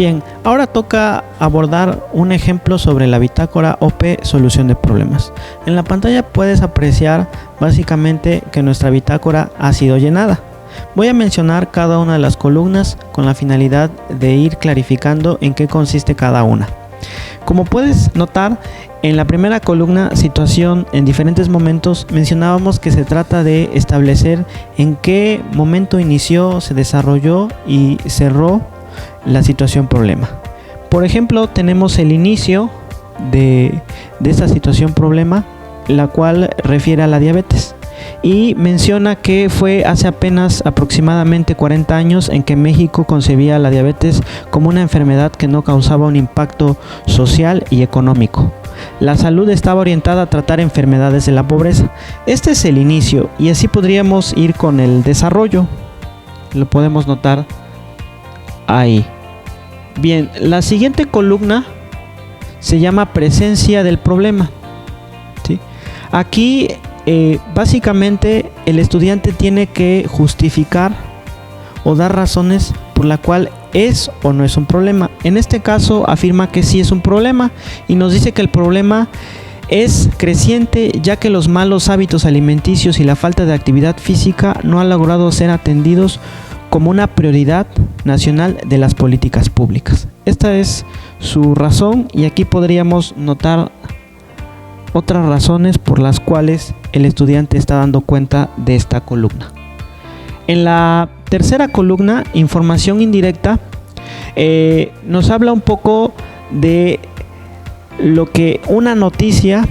Bien, ahora toca abordar un ejemplo sobre la bitácora OP Solución de Problemas. En la pantalla puedes apreciar básicamente que nuestra bitácora ha sido llenada. Voy a mencionar cada una de las columnas con la finalidad de ir clarificando en qué consiste cada una. Como puedes notar, en la primera columna, situación en diferentes momentos, mencionábamos que se trata de establecer en qué momento inició, se desarrolló y cerró la situación problema. Por ejemplo, tenemos el inicio de esta situación problema, la cual refiere a la diabetes. Y menciona que fue hace apenas aproximadamente 40 años en que México concebía la diabetes como una enfermedad que no causaba un impacto social y económico. La salud estaba orientada a tratar enfermedades de la pobreza. Este es el inicio y así podríamos ir con el desarrollo. Lo podemos notar ahí. Bien, la siguiente columna se llama presencia del problema. ¿Sí? Aquí básicamente el estudiante tiene que justificar o dar razones por la cual es o no es un problema. En este caso afirma que sí es un problema y nos dice que el problema es creciente, ya que los malos hábitos alimenticios y la falta de actividad física no han logrado ser atendidos como una prioridad nacional de las políticas públicas. Esta es su razón y aquí podríamos notar otras razones por las cuales el estudiante está dando cuenta de esta columna. En la tercera columna, información indirecta, nos habla un poco de lo que una noticia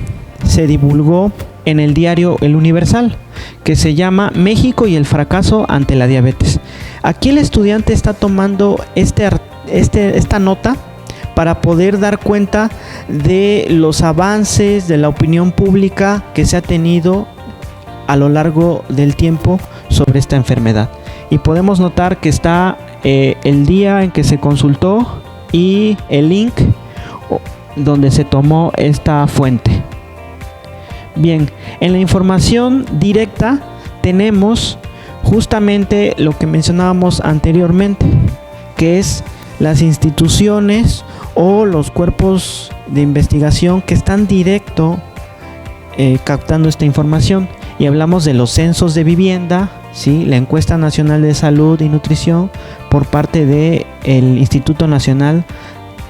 se divulgó en el diario El Universal, que se llama México y el fracaso ante la diabetes. Aquí el estudiante está tomando esta nota para poder dar cuenta de los avances de la opinión pública que se ha tenido a lo largo del tiempo sobre esta enfermedad. Y podemos notar que está el día en que se consultó y el link donde se tomó esta fuente. Bien, en la información directa tenemos justamente lo que mencionábamos anteriormente, que es las instituciones o los cuerpos de investigación que están directo captando esta información. Y hablamos de los censos de vivienda, ¿sí? La encuesta nacional de salud y nutrición por parte del Instituto Nacional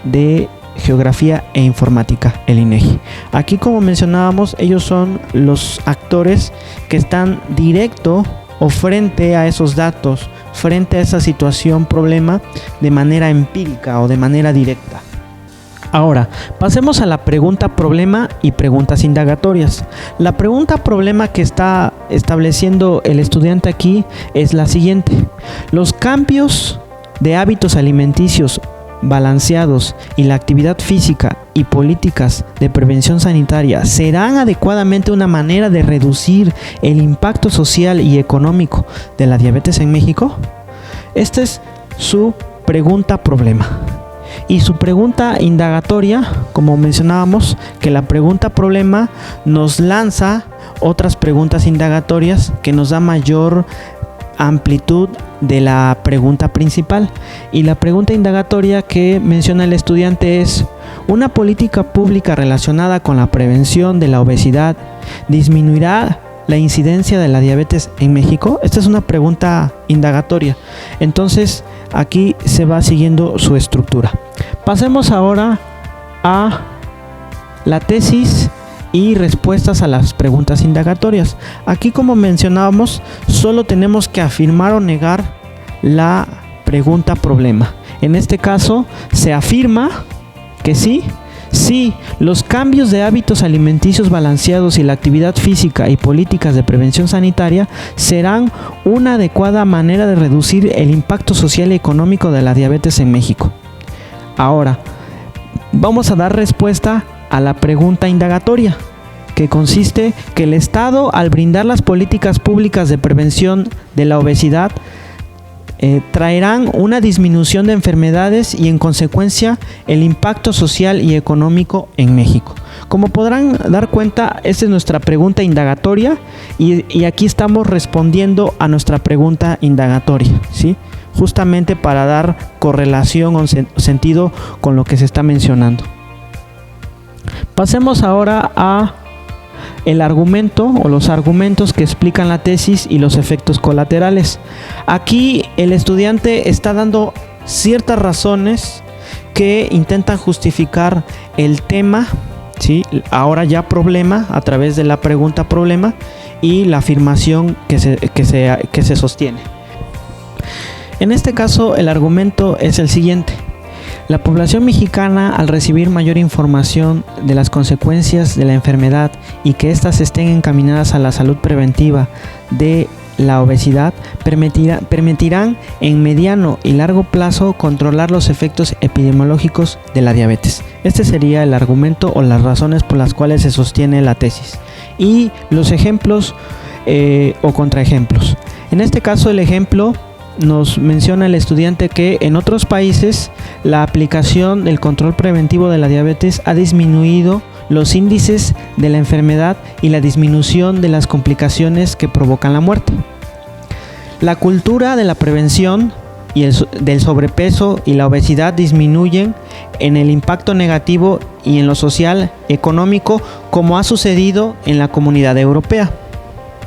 de Geografía e Informática, el INEGI. Aquí, como mencionábamos, ellos son los actores que están directo o frente a esos datos, frente a esa situación problema de manera empírica o de manera directa. Ahora, pasemos a la pregunta problema y preguntas indagatorias. La pregunta problema que está estableciendo el estudiante aquí es la siguiente: los cambios de hábitos alimenticios balanceados y la actividad física y políticas de prevención sanitaria serán adecuadamente una manera de reducir el impacto social y económico de la diabetes en México. Esta es su pregunta problema. Y su pregunta indagatoria, como mencionábamos, que la pregunta problema nos lanza otras preguntas indagatorias que nos da mayor amplitud de la pregunta principal. Y la pregunta indagatoria que menciona el estudiante es: ¿una política pública relacionada con la prevención de la obesidad disminuirá la incidencia de la diabetes en México? Esta es una pregunta indagatoria. Entonces, aquí se va siguiendo su estructura. Pasemos ahora a la tesis y respuestas a las preguntas indagatorias. Aquí, como mencionábamos, solo tenemos que afirmar o negar la pregunta problema. En este caso, se afirma que sí, los cambios de hábitos alimenticios balanceados y la actividad física y políticas de prevención sanitaria serán una adecuada manera de reducir el impacto social y económico de la diabetes en México. Ahora, vamos a dar respuesta a la pregunta indagatoria, que consiste que el Estado, al brindar las políticas públicas de prevención de la obesidad, traerán una disminución de enfermedades y, en consecuencia, el impacto social y económico en México. Como podrán dar cuenta, esta es nuestra pregunta indagatoria y aquí estamos respondiendo a nuestra pregunta indagatoria, ¿sí? justamente para dar correlación o sentido con lo que se está mencionando. Pasemos ahora a el argumento o los argumentos que explican la tesis y los efectos colaterales. Aquí el estudiante está dando ciertas razones que intentan justificar el tema, ¿sí? Ahora ya problema, a través de la pregunta problema y la afirmación que se sostiene. En este caso el argumento es el siguiente: la población mexicana, al recibir mayor información de las consecuencias de la enfermedad y que éstas estén encaminadas a la salud preventiva de la obesidad, permitirán en mediano y largo plazo controlar los efectos epidemiológicos de la diabetes. Este sería el argumento o las razones por las cuales se sostiene la tesis. Y los ejemplos o contraejemplos. En este caso el ejemplo nos menciona el estudiante que en otros países la aplicación del control preventivo de la diabetes ha disminuido los índices de la enfermedad y la disminución de las complicaciones que provocan la muerte. La cultura de la prevención y del sobrepeso y la obesidad disminuyen en el impacto negativo y en lo social, económico, como ha sucedido en la Comunidad Europea.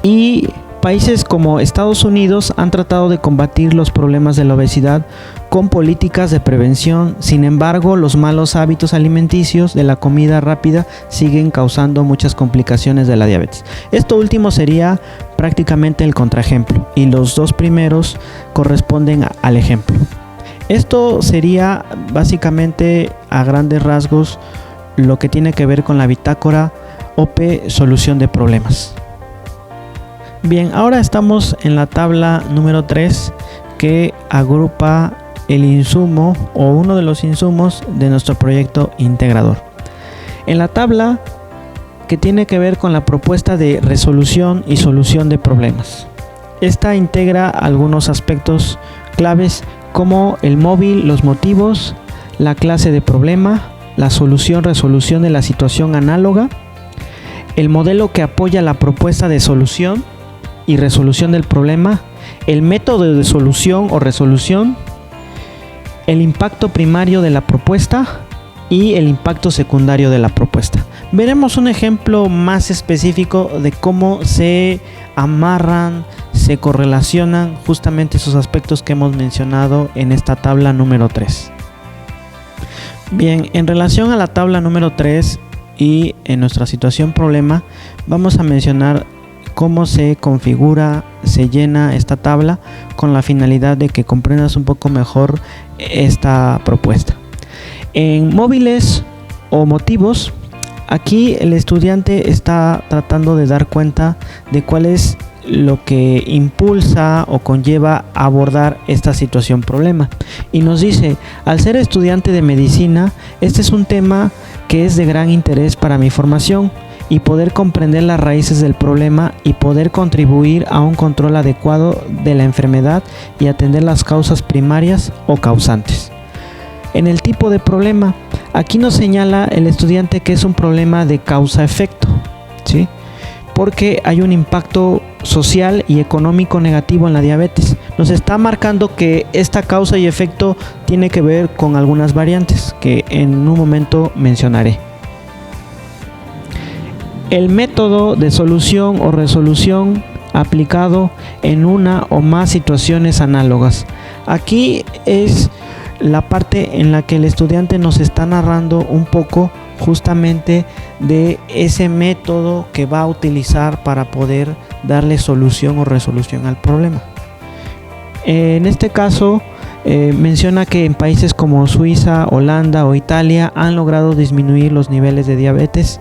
Y países como Estados Unidos han tratado de combatir los problemas de la obesidad con políticas de prevención. Sin embargo, los malos hábitos alimenticios de la comida rápida siguen causando muchas complicaciones de la diabetes. Esto último sería prácticamente el contraejemplo y los dos primeros corresponden al ejemplo. Esto sería básicamente a grandes rasgos lo que tiene que ver con la bitácora OP Solución de Problemas. Bien, ahora estamos en la tabla número 3 que agrupa el insumo o uno de los insumos de nuestro proyecto integrador. En la tabla que tiene que ver con la propuesta de resolución y solución de problemas. Esta integra algunos aspectos claves como el móvil, los motivos, la clase de problema, la solución-resolución de la situación análoga, el modelo que apoya la propuesta de solución y resolución del problema, el método de solución o resolución, el impacto primario de la propuesta y el impacto secundario de la propuesta. Veremos un ejemplo más específico de cómo se amarran, se correlacionan justamente esos aspectos que hemos mencionado en esta tabla número 3. Bien, en relación a la tabla número 3 y en nuestra situación problema, vamos a mencionar cómo se configura, se llena esta tabla con la finalidad de que comprendas un poco mejor esta propuesta. En móviles o motivos, aquí el estudiante está tratando de dar cuenta de cuál es lo que impulsa o conlleva a abordar esta situación problema. Y nos dice: al ser estudiante de medicina, este es un tema que es de gran interés para mi formación y poder comprender las raíces del problema y poder contribuir a un control adecuado de la enfermedad y atender las causas primarias o causantes. En el tipo de problema, aquí nos señala el estudiante que es un problema de causa-efecto, ¿sí? Porque hay un impacto social y económico negativo en la diabetes. Nos está marcando que esta causa y efecto tiene que ver con algunas variantes que en un momento mencionaré. El método de solución o resolución aplicado en una o más situaciones análogas. Aquí es la parte en la que el estudiante nos está narrando un poco justamente de ese método que va a utilizar para poder darle solución o resolución al problema. En este caso menciona que en países como Suiza, Holanda o Italia han logrado disminuir los niveles de diabetes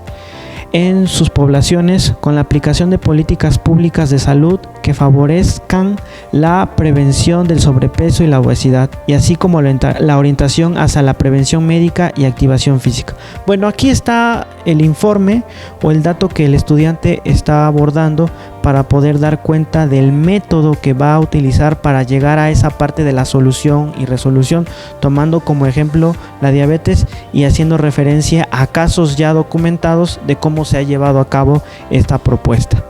en sus poblaciones con la aplicación de políticas públicas de salud que favorezcan la prevención del sobrepeso y la obesidad, y así como la orientación hacia la prevención médica y activación física. Bueno, aquí está el informe o el dato que el estudiante está abordando para poder dar cuenta del método que va a utilizar para llegar a esa parte de la solución y resolución, tomando como ejemplo la diabetes y haciendo referencia a casos ya documentados de cómo se ha llevado a cabo esta propuesta.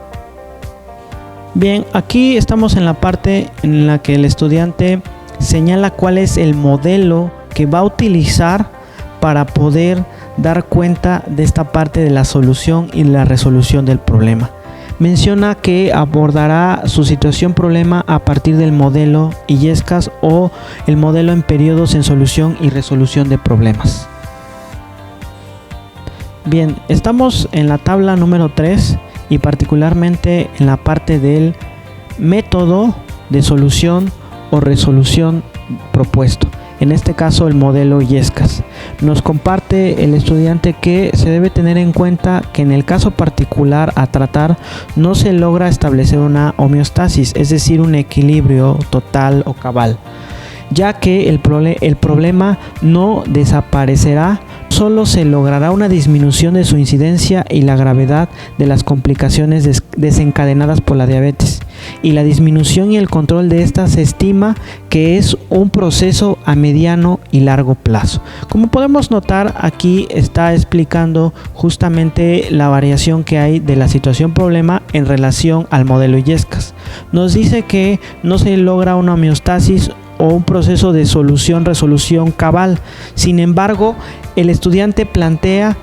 Bien, aquí estamos en la parte en la que el estudiante señala cuál es el modelo que va a utilizar para poder dar cuenta de esta parte de la solución y la resolución del problema. Menciona que abordará su situación problema a partir del modelo Illescas o el modelo en periodos en solución y resolución de problemas. Bien, estamos en la tabla número 3 y particularmente en la parte del método de solución o resolución propuesto. En este caso el modelo Illescas. Nos comparte el estudiante que se debe tener en cuenta que en el caso particular a tratar no se logra establecer una homeostasis, es decir, un equilibrio total o cabal, ya que el problema no desaparecerá, solo se logrará una disminución de su incidencia y la gravedad de las complicaciones desencadenadas por la diabetes, y la disminución y el control de esta se estima que es un proceso a mediano y largo plazo. Como podemos notar, aquí está explicando justamente la variación que hay de la situación problema en relación al modelo Illescas. Nos dice que no se logra una homeostasis o un proceso de solución-resolución cabal. Sin embargo, el estudiante plantea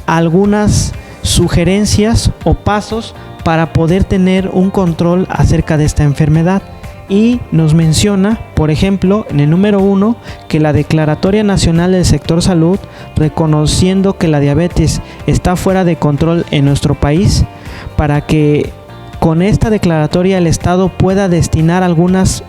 algunas sugerencias o pasos para poder tener un control acerca de esta enfermedad, y nos menciona, por ejemplo, en el número 1, que la Declaratoria Nacional del Sector Salud, reconociendo que la diabetes está fuera de control en nuestro país, para que con esta declaratoria el Estado pueda destinar algunas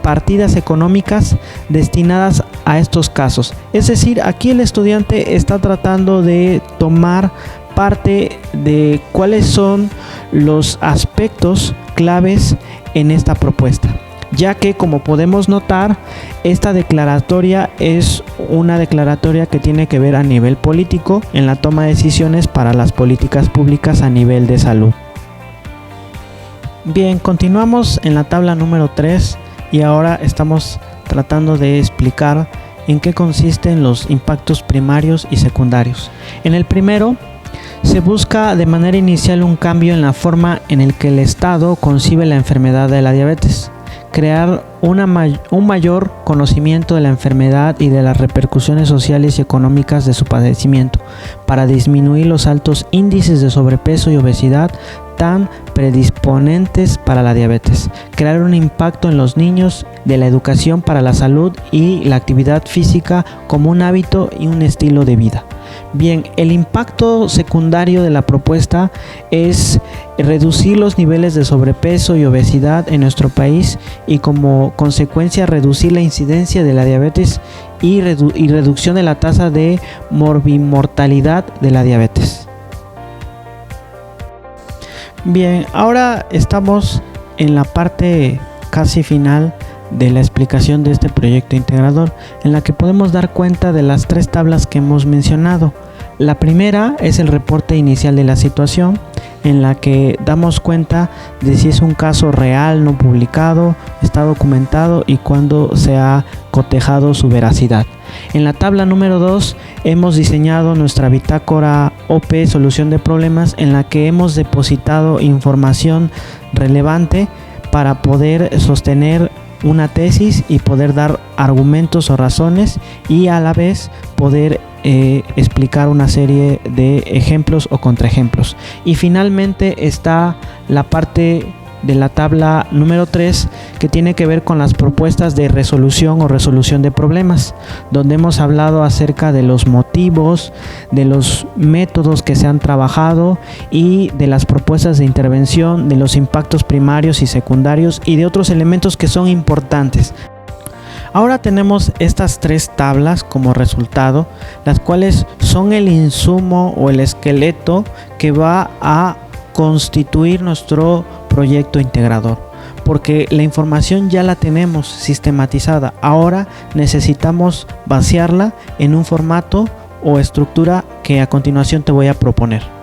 partidas económicas destinadas a estos casos. Es decir, aquí el estudiante está tratando de tomar parte de cuáles son los aspectos claves en esta propuesta, ya que, como podemos notar, esta declaratoria es una declaratoria que tiene que ver a nivel político en la toma de decisiones para las políticas públicas a nivel de salud. Bien, continuamos en la tabla número 3 y ahora estamos tratando de explicar en qué consisten los impactos primarios y secundarios. En el primero, se busca de manera inicial un cambio en la forma en el que el Estado concibe la enfermedad de la diabetes, crear un mayor conocimiento de la enfermedad y de las repercusiones sociales y económicas de su padecimiento, para disminuir los altos índices de sobrepeso y obesidad tan predisponentes para la diabetes, crear un impacto en los niños de la educación para la salud y la actividad física como un hábito y un estilo de vida. Bien, el impacto secundario de la propuesta es reducir los niveles de sobrepeso y obesidad en nuestro país y como consecuencia reducir la incidencia de la diabetes y reducción de la tasa de morbimortalidad de la diabetes. Bien, ahora estamos en la parte casi final de la explicación de este proyecto integrador, en la que podemos dar cuenta de las 3 tablas que hemos mencionado. La primera es el reporte inicial de la situación, en la que damos cuenta de si es un caso real, no publicado, está documentado y cuándo se ha cotejado su veracidad. En la tabla número 2 hemos diseñado nuestra bitácora OP Solución de Problemas, en la que hemos depositado información relevante para poder sostener una tesis y poder dar argumentos o razones, y a la vez poder explicar una serie de ejemplos o contraejemplos. Y finalmente está la parte de la tabla número 3, que tiene que ver con las propuestas de resolución o resolución de problemas, donde hemos hablado acerca de los motivos, de los métodos que se han trabajado y de las propuestas de intervención, de los impactos primarios y secundarios y de otros elementos que son importantes. Ahora tenemos estas 3 tablas como resultado, las cuales son el insumo o el esqueleto que va a constituir nuestro proyecto integrador, porque la información ya la tenemos sistematizada. Ahora necesitamos vaciarla en un formato o estructura que a continuación te voy a proponer.